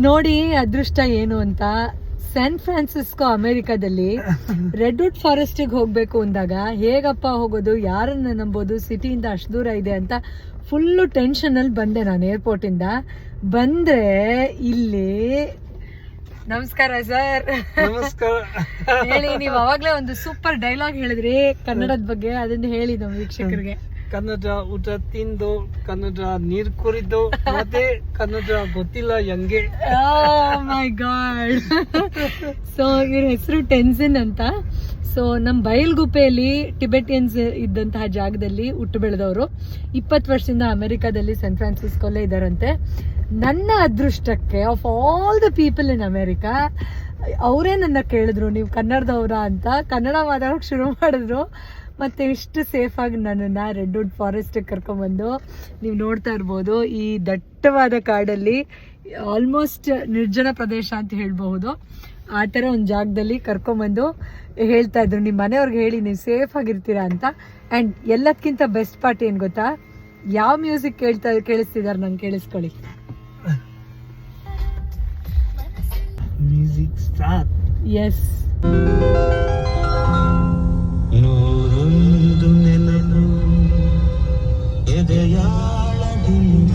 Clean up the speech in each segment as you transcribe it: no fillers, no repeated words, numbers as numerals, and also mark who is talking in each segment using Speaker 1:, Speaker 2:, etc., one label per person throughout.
Speaker 1: ನೋಡಿ ಅದೃಷ್ಟ ಏನು ಅಂತ. ಸ್ಯಾನ್ ಫ್ರಾನ್ಸಿಸ್ಕೋ ಅಮೆರಿಕಾದಲ್ಲಿ ರೆಡ್ವುಡ್ ಫಾರೆಸ್ಟಿಗೆ ಹೋಗ್ಬೇಕು ಅಂದಾಗ ಹೇಗಪ್ಪ ಹೋಗೋದು, ಯಾರನ್ನ ನಂಬೋದು, ಸಿಟಿಯಿಂದ ಅಷ್ಟು ದೂರ ಇದೆ ಅಂತ ಫುಲ್ಲು ಟೆನ್ಷನಲ್ಲಿ ಬಂದೆ ನಾನು ಏರ್ಪೋರ್ಟಿಂದ. ಬಂದ್ರೆ ಇಲ್ಲಿ ನಮಸ್ಕಾರ ಸರ್.
Speaker 2: ನಮಸ್ಕಾರ.
Speaker 1: ಹೇಳಿ, ನೀವು ಅವಾಗ್ಲೇ ಒಂದು ಸೂಪರ್ ಡೈಲಾಗ್ ಹೇಳಿದ್ರಿ ಕನ್ನಡದ ಬಗ್ಗೆ, ಅದನ್ನ ಹೇಳಿ ನಮ್ಮ ವೀಕ್ಷಕರಿಗೆ.
Speaker 2: ಕನ್ನಡ ಊಟ ತಿಂದು, ಕನ್ನಡ ನೀರ್ ಕುರಿದು, ಮತ್ತೆ ಕನ್ನಡ ಗೊತ್ತಿಲ್ಲ ಹೆಂಗೆ.
Speaker 1: ಮೈ ಗಾಡ್. ಸೊ ಇವ್ರ ಹೆಸರು ಟೆನ್ಸಿನ್ ಅಂತ. ಸೊ ನಮ್ಮ ಬಯಲ್ಗುಪ್ಪೆಯಲ್ಲಿ ಟಿಬೆಟಿಯನ್ಸ್ ಇದ್ದಂತಹ ಜಾಗದಲ್ಲಿ ಹುಟ್ಟು ಬೆಳೆದವರು. 20 ವರ್ಷದಿಂದ ಅಮೆರಿಕಾದಲ್ಲಿ ಸ್ಯಾನ್ ಫ್ರಾನ್ಸಿಸ್ಕೋಲ್ಲೇ ಇದ್ದಾರಂತೆ. ನನ್ನ ಅದೃಷ್ಟಕ್ಕೆ of all the people in America ಅವರೇ ನನ್ನ ಕೇಳಿದ್ರು, ನೀವು ಕನ್ನಡದವರ ಅಂತ. ಕನ್ನಡ ಮಾತಾಡೋಕೆ ಶುರು ಮಾಡಿದ್ರು. ಮತ್ತು ಇಷ್ಟು ಸೇಫಾಗಿ ನನ್ನನ್ನು ರೆಡ್ವುಡ್ ಫಾರೆಸ್ಟಿಗೆ ಕರ್ಕೊಂಬಂದು, ನೀವು ನೋಡ್ತಾ ಇರ್ಬೋದು ಈ ದಟ್ಟವಾದ ಕಾಡಲ್ಲಿ, ಆಲ್ಮೋಸ್ಟ್ ನಿರ್ಜನ ಪ್ರದೇಶ ಅಂತ ಹೇಳ್ಬಹುದು, ಆ ಥರ ಒಂದು ಜಾಗದಲ್ಲಿ ಕರ್ಕೊಂಬಂದು ಹೇಳ್ತಾ ಇದ್ರು, ನಿಮ್ಮ ಮನೆಯವ್ರಿಗೆ ಹೇಳಿ ನೀವು ಸೇಫಾಗಿರ್ತೀರಾ ಅಂತ. ಆ್ಯಂಡ್ ಎಲ್ಲದಕ್ಕಿಂತ ಬೆಸ್ಟ್ ಪಾರ್ಟ್ ಏನು ಗೊತ್ತಾ, ಯಾವ ಮ್ಯೂಸಿಕ್ ಕೇಳಿಸ್ತಿದ್ದಾರೆ ನಂಗೆ ಕೇಳಿಸ್ಕೊಳ್ಳಿ.
Speaker 2: Music start.
Speaker 1: ಎಸ್.
Speaker 3: ನೂರೊಂದು ನೆನಪು ಎದೆಯಾಳದಿಂದ,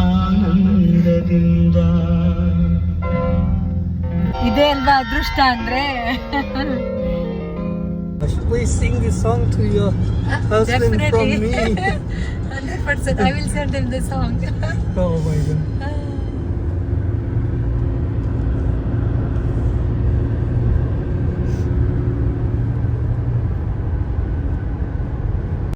Speaker 3: ಆನಂದದಿಂದ.
Speaker 1: ಇದೇ ಅಲ್ವಾ ಅದೃಷ್ಟ ಅಂದ್ರೆ.
Speaker 2: Please sing this song to your husband from me.
Speaker 1: 100%. I will send him the song.
Speaker 2: Oh my God.